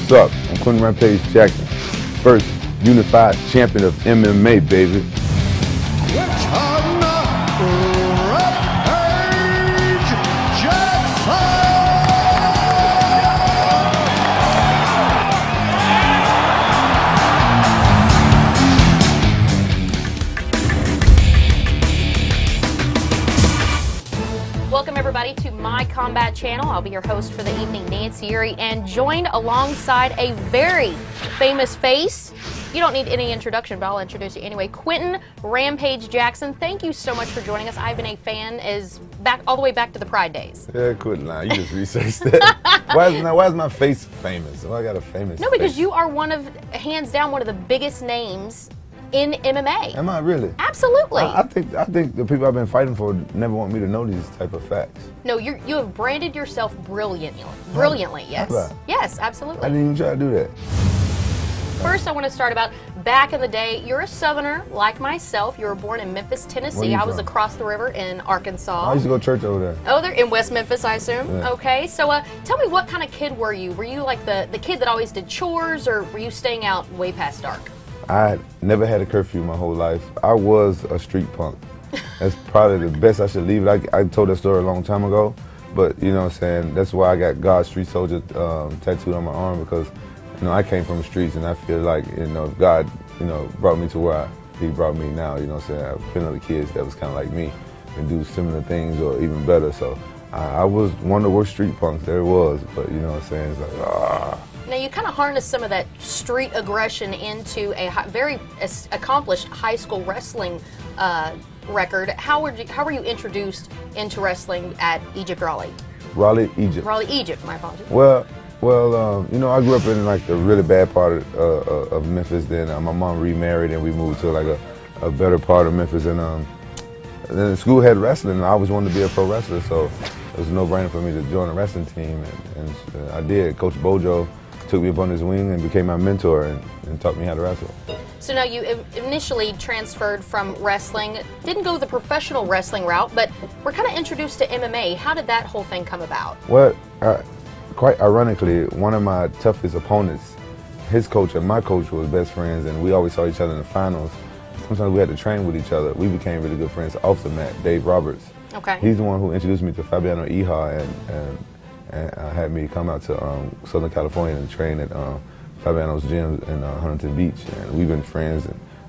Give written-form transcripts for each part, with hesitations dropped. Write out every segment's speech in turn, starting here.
What's up? I'm Quentin Rampage Jackson, first unified champion of MMA, baby. Rampage Jackson! Welcome everybody to my combat channel. I'll be your host for the evening, Nancy Erie, and joined alongside a very famous face. You don't need any introduction, but I'll introduce you anyway. Quentin Rampage Jackson, thank you so much for joining us. I've been a fan all the way back to the Pride days. Yeah, Quentin, you just researched that. Why is my face famous? Why I got a famous No, because face? you are hands down, one of the biggest names in MMA. Am I really? Absolutely. I think the people I've been fighting for never want me to know these type of facts. No, you have branded yourself brilliantly. Yes. Yes, absolutely. I didn't even try to do that. First, I want to start about back in the day. You're a Southerner like myself. You were born in Memphis, Tennessee. I was across the river in Arkansas. I used to go to church over there. Oh, they're in West Memphis, I assume. Yeah. Okay, so tell me, what kind of kid were you? Were you like the kid that always did chores, or were you staying out way past dark? I never had a curfew my whole life. I was a street punk. That's probably the best I should leave it. I told that story a long time ago, but you know what I'm saying, that's why I got God Street Soldier tattooed on my arm, because you know I came from the streets, and I feel like, you know, God, you know, brought me to where He brought me now. You know what I'm saying? I've been other kids that was kind of like me and do similar things or even better. So I was one of the worst street punks there was, but you know what I'm saying? It's like Now, you kind of harnessed some of that street aggression into a very accomplished high school wrestling record. How were you introduced into wrestling at Egypt, Raleigh? Raleigh, Egypt. Raleigh, Egypt. My apologies. Well, you know, I grew up in like the really bad part of Memphis. Then my mom remarried, and we moved to like a better part of Memphis. And then the school had wrestling, and I always wanted to be a pro wrestler, so it was a no-brainer for me to join a wrestling team, and I did. Coach Bojo took me up on his wing and became my mentor and taught me how to wrestle. So now you initially transferred from wrestling, didn't go the professional wrestling route, but were kind of introduced to MMA. How did that whole thing come about? Well, quite ironically, one of my toughest opponents, his coach and my coach was best friends, and we always saw each other in the finals. Sometimes we had to train with each other. We became really good friends off the mat. Dave Roberts. Okay. He's the one who introduced me to Fabiano Iha and had me come out to Southern California and train at Fabiano's gym in Huntington Beach, and we've been friends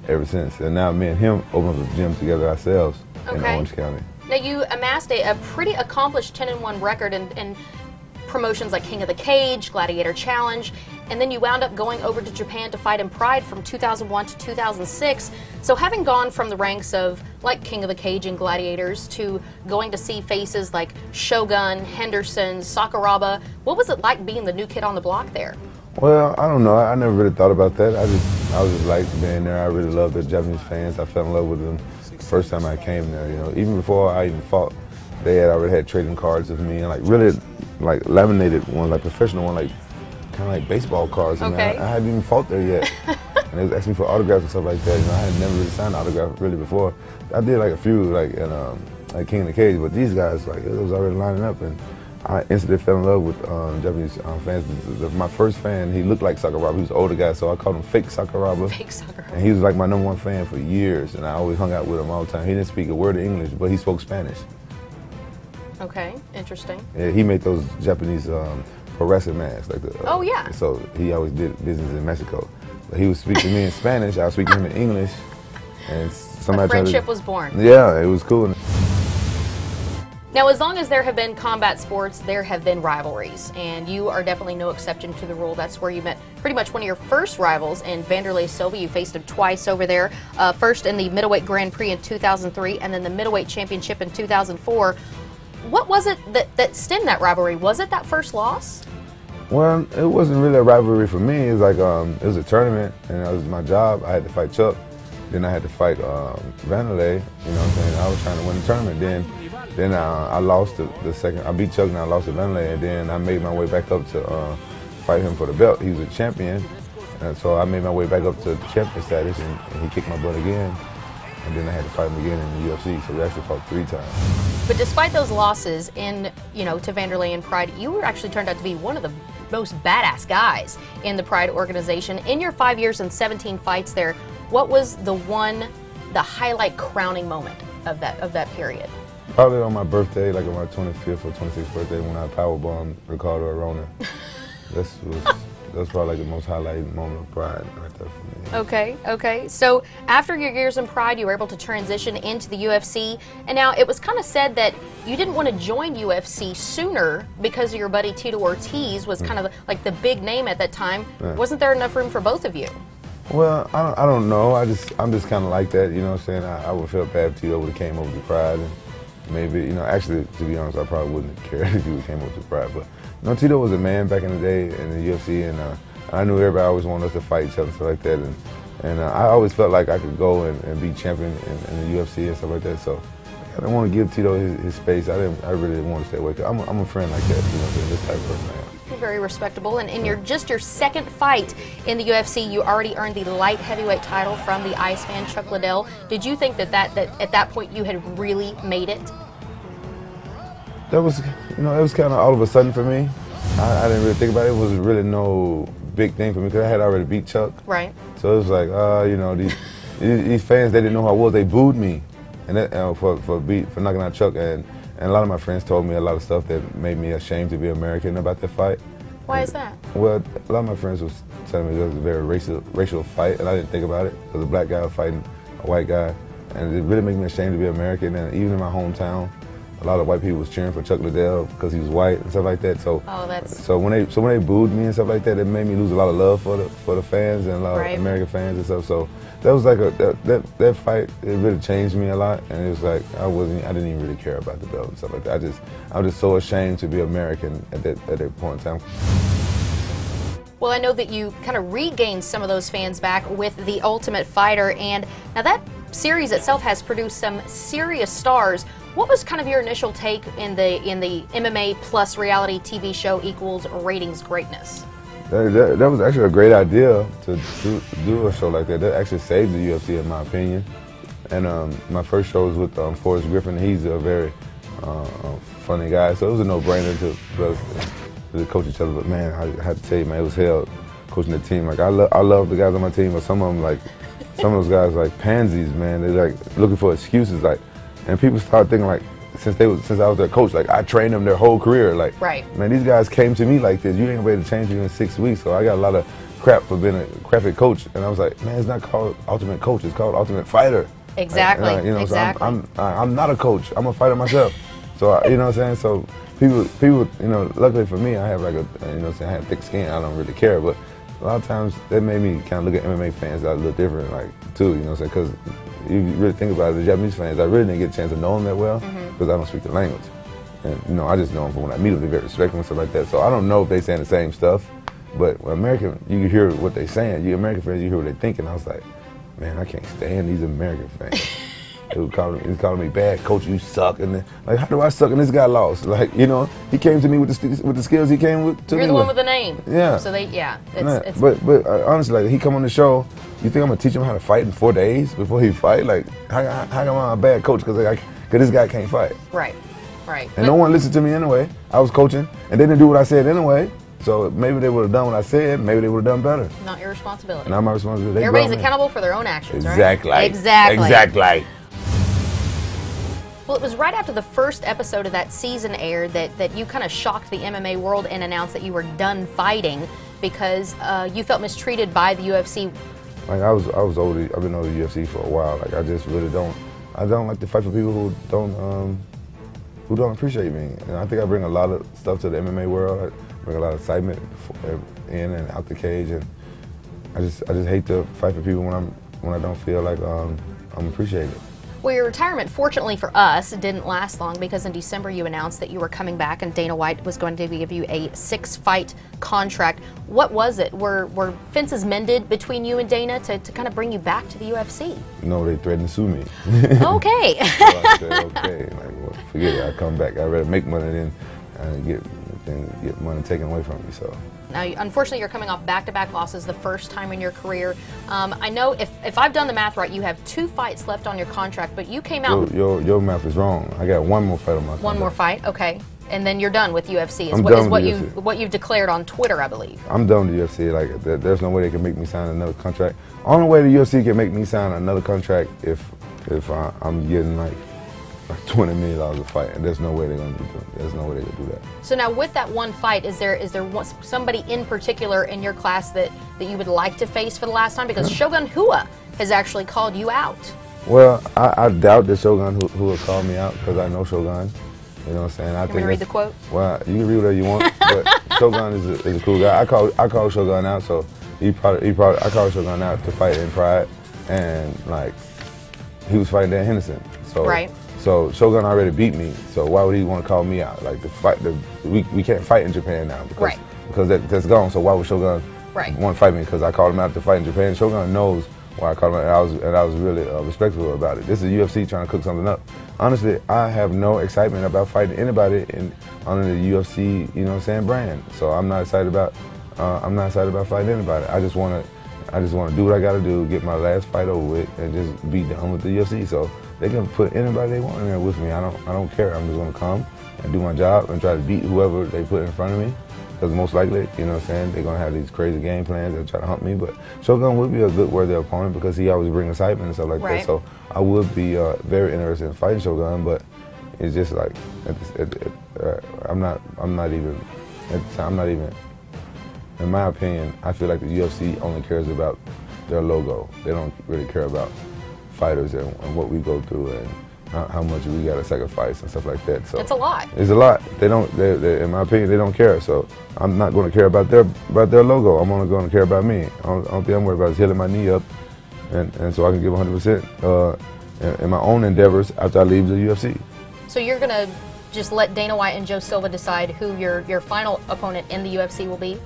ever since. And now me and him open up a gym together ourselves in Orange County. Now you amassed a pretty accomplished 10-1 record in promotions like King of the Cage, Gladiator Challenge, and then you wound up going over to Japan to fight in Pride from 2001 to 2006. So having gone from the ranks of like King of the Cage and Gladiators to going to see faces like Shogun, Henderson, Sakuraba, what was it like being the new kid on the block there? Well, I don't know. I never really thought about that. I was just like being there. I really loved the Japanese fans. I fell in love with them the first time I came there. You know, even before I even fought, they had already had trading cards of me, and like really like laminated one, like professional one, like kind of like baseball cards. And I hadn't even fought there yet. And they was asking me for autographs and stuff like that. You know, I had never really signed an autograph really before. I did like a few like in like King of the Cage, but these guys, like, it was already lining up, and I instantly fell in love with Japanese fans. My first fan, he looked like Sakuraba. He was an older guy, so I called him Fake Sakuraba. Fake Sakuraba. And he was like my #1 fan for years, and I always hung out with him all the time. He didn't speak a word of English, but he spoke Spanish. Okay, interesting. Yeah, he made those Japanese pro wrestling masks. Like the, oh, yeah. So he always did business in Mexico. But he would speak to me in Spanish, I would speak to him in English. And somebody a friendship was born. Yeah, it was cool. Now, as long as there have been combat sports, there have been rivalries, and you are definitely no exception to the rule. That's where you met pretty much one of your first rivals in Vanderlei Silva. You faced him twice over there, first in the middleweight Grand Prix in 2003, and then the middleweight championship in 2004. What was it that stemmed that rivalry? Was it that first loss? Well, it wasn't really a rivalry for me. It was like it was a tournament, and it was my job. I had to fight Chuck. Then I had to fight Vanderlei. You know what I'm saying? I was trying to win the tournament. Then I lost the second. I beat Chuck and I lost to Vanderlei, and then I made my way back up to fight him for the belt. He was a champion, and so I made my way back up to champion status, and he kicked my butt again. And then I had to fight him again in the UFC, so we actually fought 3 times. But despite those losses in, to Vanderlei and Pride, you were actually turned out to be one of the most badass guys in the Pride organization. In your 5 years and 17 fights there, what was the highlight crowning moment of that period? Probably on my birthday, like on my 25th or 26th birthday, when I powerbombed Ricardo Arona. That's probably like the most highlighted moment of Pride right there for me. Okay. So after your years in Pride, you were able to transition into the UFC, and now it was kind of said that you didn't want to join UFC sooner because of your buddy Tito Ortiz was kind of like the big name at that time. Yeah. Wasn't there enough room for both of you? Well, I don't know. I'm just kind of like that, you know what I'm saying? I would feel bad if Tito would have came over to Pride, and maybe, you know, actually, to be honest, I probably wouldn't have cared if he came over to Pride. But, you know, Tito was a man back in the day in the UFC, and I knew everybody always wanted us to fight each other and stuff like that. And I always felt like I could go and be champion in the UFC and stuff like that. So I didn't want to give Tito his space. I really didn't want to stay away. I'm a friend like that, you know, this type of person I am. Very respectable, and in your second fight in the UFC, you already earned the light heavyweight title from the Iceman Chuck Liddell. Did you think that at that point you had really made it? That was, you know, it was kind of all of a sudden for me. I didn't really think about it. It was really no big thing for me because I had already beat Chuck. Right. So it was like, you know, these fans, they didn't know who I was. They booed me, and that, for knocking out Chuck. And a lot of my friends told me a lot of stuff that made me ashamed to be American about that fight. Why is that? Well, a lot of my friends was telling me it was a very racial fight, and I didn't think about it. It was a black guy fighting a white guy, and it really made me ashamed to be American. And even in my hometown, a lot of white people was cheering for Chuck Liddell because he was white and stuff like that. So, so when they booed me and stuff like that, it made me lose a lot of love for the fans and a lot of American fans and stuff. So that was like that fight. It really changed me a lot, and it was like I didn't even really care about the belt and stuff like that. I was just so ashamed to be American at that point in time. Well, I know that you kind of regained some of those fans back with The Ultimate Fighter, and now that series itself has produced some serious stars. What was kind of your initial take in the MMA plus reality TV show equals ratings greatness? That was actually a great idea to do a show like that. That actually saved the UFC, in my opinion. And my first show was with Forrest Griffin. He's a very funny guy, so it was a no-brainer to coach each other. But man, I had to tell you, man, it was hell coaching the team. Like I love the guys on my team, but some of them, like some of those guys, like pansies, man. They're like looking for excuses, like. And people start thinking like, since I was their coach, like I trained them their whole career. Like, man, these guys came to me like this. You ain't gonna be able to change you in 6 weeks. So I got a lot of crap for being a crappy coach. And I was like, man, it's not called Ultimate Coach. It's called Ultimate Fighter. Exactly. Like, you know, exactly. So I'm not a coach. I'm a fighter myself. So you know what I'm saying. So people, you know, luckily for me, I have like you know, I have thick skin. I don't really care, but a lot of times that made me kind of look at MMA fans a little different, like too. You know what I'm saying? Because you really think about it, the Japanese fans, I really didn't get a chance to know them that well because I don't speak the language. And, you know, I just know them from when I meet them, they're very respectful and stuff like that. So I don't know if they're saying the same stuff, but when American, you hear what they're saying. You American fans, you hear what they're thinking. I was like, man, I can't stand these American fans. He was calling me bad coach, you suck. And then, like, how do I suck and this guy lost? Like, you know, he came to me with the skills he came with. You're the one with the name. Yeah. So it's but honestly, like, he come on the show, you think I'm gonna teach him how to fight in 4 days before he fight? Like, how am I a bad coach because this guy can't fight? Right. And no one listened to me anyway. I was coaching, and they didn't do what I said anyway. So maybe they would have done what I said. Maybe they would have done better. Not your responsibility. Not my responsibility. Everybody's accountable for their own actions, exactly. right? Exactly. Well, it was right after the first episode of that season aired that you kind of shocked the MMA world and announced that you were done fighting because you felt mistreated by the UFC. Like I was over. I've been over the UFC for a while. Like I just really don't. I don't like to fight for people who don't appreciate me. And I think I bring a lot of stuff to the MMA world. I bring a lot of excitement in and out the cage, and I just hate to fight for people when I don't feel like I'm appreciated. Well, your retirement, fortunately for us, didn't last long because in December you announced that you were coming back and Dana White was going to give you a 6-fight contract. What was it? Were fences mended between you and Dana to kind of bring you back to the UFC? No, they threatened to sue me. Okay. So I said, okay, like, well, forget it. I come back. I'd rather make money than get money taken away from me. So. Now, unfortunately, you're coming off back-to-back losses the first time in your career. I know if I've done the math right, you have 2 fights left on your contract, but you came out... Your math is wrong. I got 1 more fight on my contract. 1 more fight, okay. And then you're done with UFC. I'm Is done what with you UFC. what you've declared on Twitter, I believe. I'm done with the UFC. Like, there's no way they can make me sign another contract. Only way the UFC can make me sign another contract if I'm getting like $20 million a fight, and there's no way they're gonna do that. There's no way they can do that. So now, with that one fight, is there somebody in particular in your class that you would like to face for the last time? Because Shogun Rua has actually called you out. Well, I doubt that Shogun who will call me out, because I know Shogun. You know what I'm saying? I think read the quote? Well, you can read whatever you want, but Shogun is a cool guy. I call Shogun out, so I called Shogun out to fight in Pride, and like he was fighting Dan Henderson. So right. So Shogun already beat me. So why would he want to call me out? Like we can't fight in Japan now because that's gone. So why would Shogun want to fight me? Because I called him out to fight in Japan. Shogun knows why I called him out, and I was really respectful about it. This is UFC trying to cook something up. Honestly, I have no excitement about fighting anybody under the UFC, you know what I'm saying, brand. So I'm not excited about fighting anybody. I just want to do what I got to do, get my last fight over with, and just be done with the UFC. So they can put anybody they want in there with me. I don't care. I'm just going to come and do my job and try to beat whoever they put in front of me. Because most likely, you know what I'm saying, they're going to have these crazy game plans and try to hump me. But Shogun would be a good worthy opponent because he always brings excitement and stuff like that. So I would be very interested in fighting Shogun, but it's just like, I'm not even, in my opinion, I feel like the UFC only cares about their logo. They don't really care about fighters and what we go through and how much we got to sacrifice and stuff like that. So it's a lot. It's a lot. They don't. In my opinion, they don't care. So I'm not going to care about their logo. I'm only going to care about me. Only thing I'm worried about is healing my knee up, and so I can give 100% in my own endeavors after I leave the UFC. So you're going to just let Dana White and Joe Silva decide who your final opponent in the UFC will be?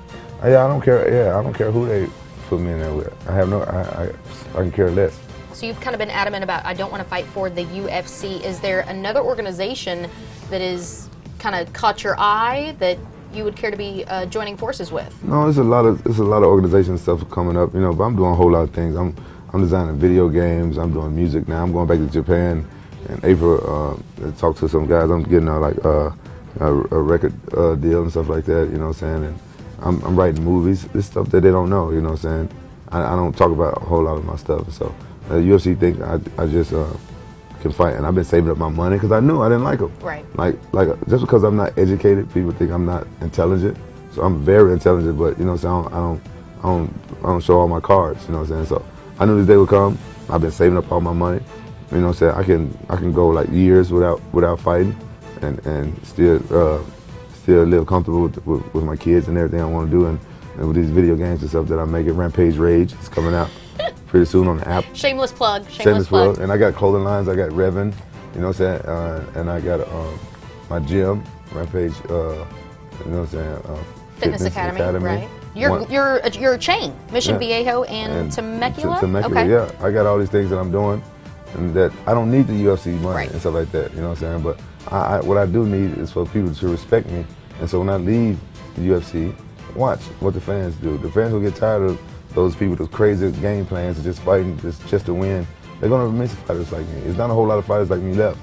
Yeah, I don't care. Yeah, I don't care who they put me in there with. I can care less. So you've kind of been adamant about, I don't want to fight for the UFC. Is there another organization that is kind of caught your eye that you would care to be joining forces with? No, there's a lot of organization stuff coming up, you know. But I'm doing a whole lot of things. I'm designing video games. I'm doing music now. I'm going back to Japan in April to talk to some guys. I'm getting a record deal and stuff like that. You know what I'm saying? And I'm writing movies. This stuff that they don't know. You know what I'm saying? I don't talk about a whole lot of my stuff. So. The UFC think I just can fight, and I've been saving up my money because I knew I didn't like them. Right. Like just because I'm not educated, people think I'm not intelligent. So I'm very intelligent, but you know what I'm saying, I don't show all my cards. You know what I'm saying. So I knew this day would come. I've been saving up all my money. You know what I'm saying. I can go like years without fighting, and still live comfortable with my kids and everything I want to do, and with these video games and stuff that I'm making. Rampage Rage is coming out pretty soon on the app. Shameless plug. Shameless plug. And I got clothing lines. I got Revan, you know what I'm saying, and I got my gym, Rampage, you know what I'm saying, Fitness Academy. Right. You're a chain. Mission Viejo and Temecula. Temecula, okay. Yeah. I got all these things that I'm doing, and that I don't need the UFC money and stuff like that. You know what I'm saying. But what I do need is for people to respect me, and so when I leave the UFC, watch what the fans do. The fans will get tired of those people, those crazy game plans of just fighting just to win. They're gonna miss fighters like me. It's not a whole lot of fighters like me left,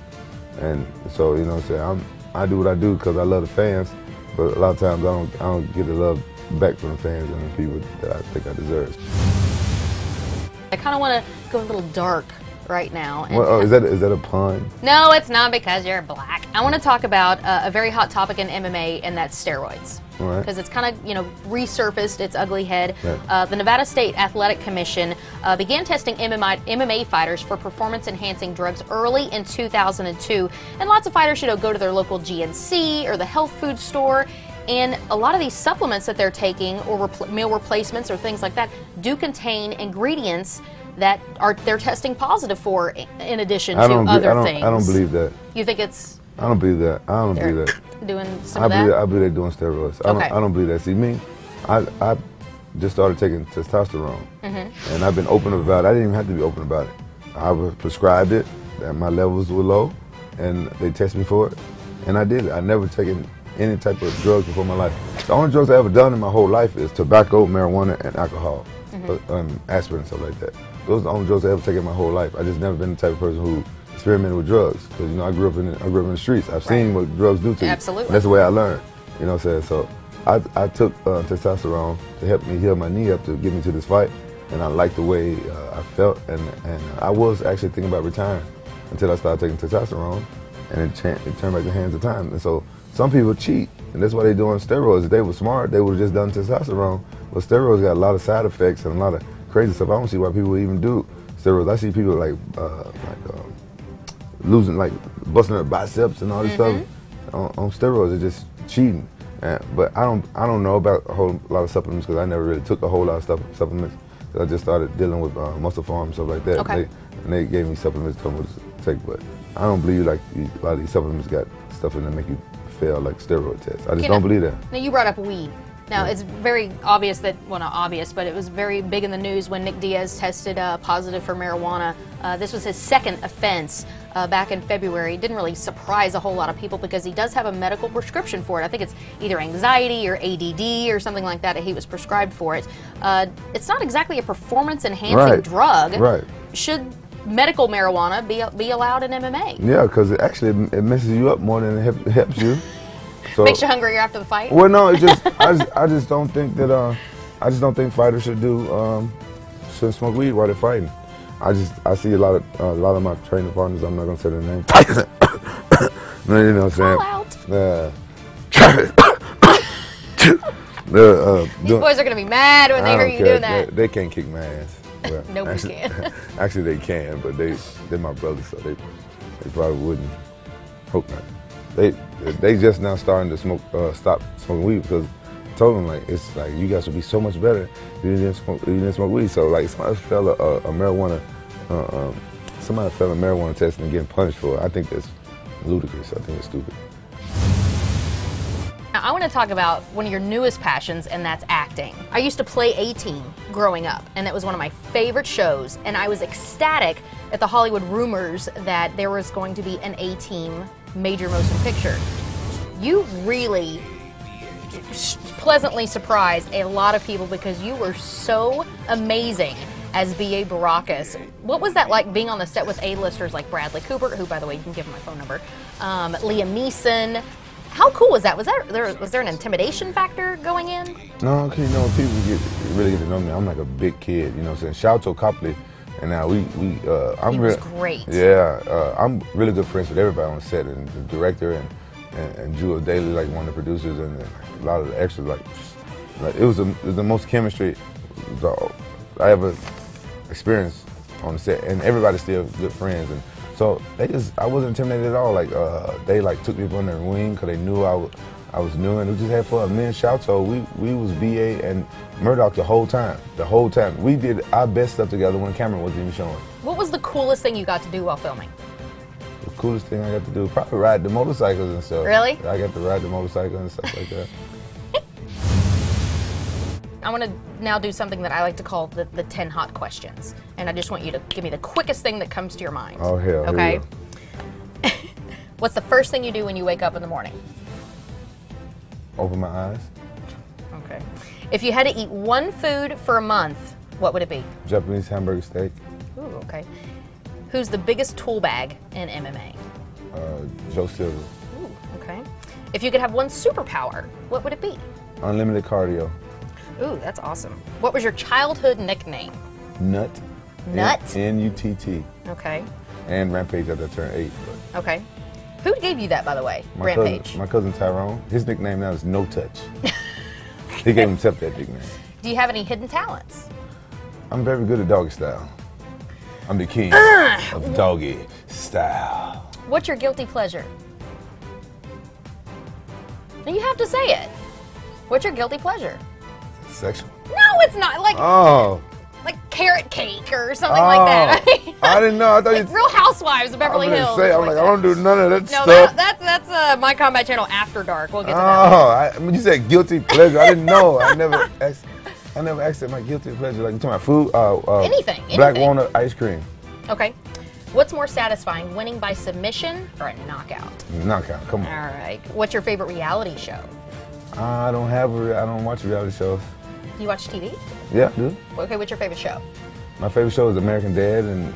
and so you know what I'm saying. I do what I do because I love the fans, but a lot of times I don't get the love back from the fans and the people that I think I deserve. I kind of want to go a little dark right now. And Well, is that a pun? No, it's not, because you're black. I want to talk about a very hot topic in MMA, and that's steroids. Because it's kind of, resurfaced its ugly head. Right. The Nevada State Athletic Commission began testing MMA fighters for performance-enhancing drugs early in 2002. And lots of fighters, go to their local GNC or the health food store. And a lot of these supplements that they're taking, or meal replacements or things like that, do contain ingredients that they're testing positive for, in addition to other things. I don't believe that. You think it's... I don't believe that. I don't believe that. Doing some of that? I believe they're doing steroids. I don't believe that. See, me, I just started taking testosterone, and I've been open about it. I didn't even have to be open about it. I was prescribed it, and my levels were low, and they tested me for it, and I did it. I never taken any type of drugs before in my life. The only drugs I ever done in my whole life is tobacco, marijuana, and alcohol, aspirin and stuff like that. Those are the only drugs I ever taken in my whole life. I just never been the type of person who experimented with drugs because I grew up in the streets. I've seen what drugs do to you. Absolutely. And that's the way I learned. You know what I'm saying? So I took testosterone to help me heal my knee up to get me to this fight, and I liked the way I felt, and I was actually thinking about retiring until I started taking testosterone, and it turned back the hands of time. And so some people cheat, and that's why they doing steroids. If they were smart, they would have just done testosterone. But steroids got a lot of side effects and a lot of crazy stuff. I don't see why people even do steroids. I see people like losing, like busting their biceps and all this stuff on steroids. It's just cheating. But I don't know about a whole lot of supplements because I never really took a whole lot of supplements. I just started dealing with muscle farm and stuff like that. Okay. And they gave me supplements to take, but I don't believe like a lot of these supplements got stuff in that make you fail like steroid tests. I just don't believe that. Now you brought up weed. Now it's very obvious that, well, not obvious, but it was very big in the news when Nick Diaz tested positive for marijuana. This was his second offense back in February. It didn't really surprise a whole lot of people because he does have a medical prescription for it. I think it's either anxiety or ADD or something like that. He was prescribed for it. It's not exactly a performance-enhancing drug. Right. Should medical marijuana be allowed in MMA? Yeah, because it messes you up more than it helps you. So, makes you hungrier after the fight. Well, no, it's just I just don't think that I just don't think fighters should shouldn't smoke weed while they're fighting. I see a lot of my training partners. I'm not gonna say their name. No, you know what I'm saying? These boys are gonna be mad when they hear you doing that. They can't kick my ass. Well, Nobody can. Actually, they can, but they're my brothers, so they probably wouldn't. Hope not. They just now starting to stop smoking weed because I told them like it's like you guys would be so much better if you didn't smoke weed. So like somebody failed a marijuana test and getting punished for it. I think that's ludicrous. I think it's stupid. Now, I want to talk about one of your newest passions, and that's acting. I used to play A-Team growing up, and that was one of my favorite shows, and I was ecstatic at the Hollywood rumors that there was going to be an A-Team major motion picture. You really pleasantly surprised a lot of people because you were so amazing as B.A. Baracus. What was that like being on the set with A-listers like Bradley Cooper, who, by the way, you can give him my phone number, Liam Neeson? How cool was that? Was there an intimidation factor going in? No, because people really get to know me. I'm like a big kid, you know what I'm saying? Shout out to Copley. And now he was great. Yeah, I'm really good friends with everybody on set, and the director and Jewel Daly, like one of the producers, and a lot of the extras. Like it was the most chemistry I ever experienced on the set, and everybody's still good friends. And so I wasn't intimidated at all. Like they like took me under their wing because they knew I was new, and we just had fun. Me and Shouto, we was BA and Murdoch the whole time. The whole time. We did our best stuff together when the camera wasn't even showing. What was the coolest thing you got to do while filming? The coolest thing I got to do, probably ride the motorcycles and stuff. Really? I got to ride the motorcycle and stuff like that. I want to now do something that I like to call the 10 hot questions. And I just want you to give me the quickest thing that comes to your mind. Oh, hell. Okay? What's the first thing you do when you wake up in the morning? Open my eyes. Okay. If you had to eat one food for a month, what would it be? Japanese hamburger steak. Ooh, okay. Who's the biggest tool bag in MMA? Joe Silva. Ooh, okay. If you could have one superpower, what would it be? Unlimited cardio. Ooh, that's awesome. What was your childhood nickname? Nut. Nut? N-U-T-T. Okay. And Rampage after I turned 8. But. Okay. Who gave you that, by the way? Rampage. My cousin Tyrone. His nickname now is No Touch. He gave himself that nickname. Do you have any hidden talents? I'm very good at doggy style. I'm the king of doggy style. What's your guilty pleasure? You have to say it. What's your guilty pleasure? Sexual. No, it's not. Like carrot cake or something like that. I didn't know. I thought like Real Housewives of Beverly Hills. I'm like, I don't do none of that stuff. No, that's My Combat Channel After Dark. We'll get to that. You said guilty pleasure. I didn't know. I never asked my guilty pleasure. Like you talking about food? Anything. Black walnut ice cream. Okay. What's more satisfying, winning by submission or a knockout? Knockout. Come on. All right. What's your favorite reality show? I don't watch reality shows. You watch TV? Yeah, I do. Okay, what's your favorite show? My favorite show is American Dad, and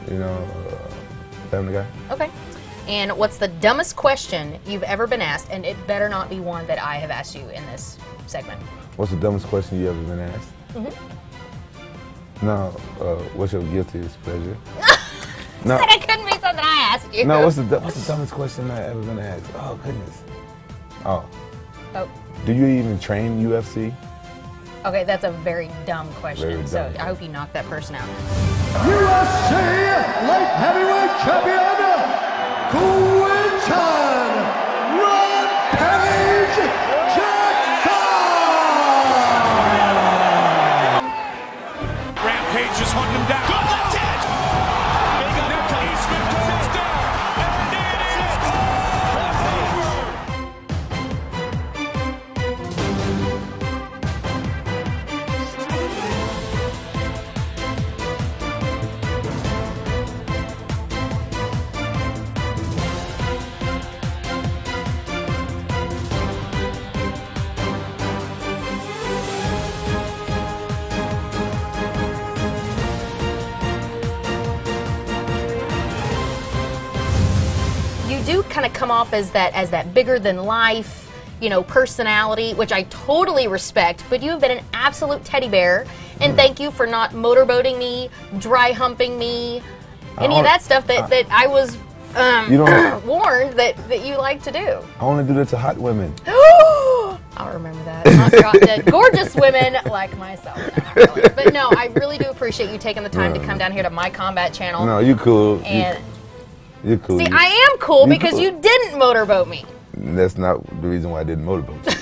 Family Guy. Okay. And what's the dumbest question you've ever been asked? And it better not be one that I have asked you in this segment. What's the dumbest question you ever been asked? No, what's your guiltiest pleasure? No. Said it couldn't be something I asked you. No, what's the dumbest question I ever been asked? Oh, goodness. Oh. Do you even train UFC? Okay, that's a very dumb question. Very dumb. So I hope you knock that person out. UFC Light Heavyweight Champion, Quinton Rampage Jackson! Rampage just hunting him down. Good left hand! Eastman falls down, and it is You do kind of come off as that bigger than life, you know, personality, which I totally respect, but you have been an absolute teddy bear, and thank you for not motorboating me, dry humping me, any of that stuff that I was warned that you like to do. I want to do that to hot women. I'll remember that. Not that gorgeous women like myself. Not really. But no, I really do appreciate you taking the time to come down here to my combat channel. No, you cool. And You're cool. see, I am cool because you didn't motorboat me. That's not the reason why I didn't motorboat you.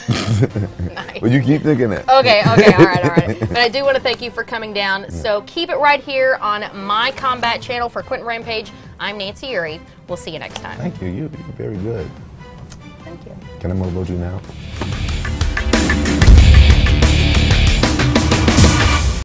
Nice. But you keep thinking that. Okay, all right. But I do want to thank you for coming down. So keep it right here on my combat channel for Quinton Rampage. I'm Nancy Uri. We'll see you next time. Thank you. You're very good. Thank you. Can I motorboat you now?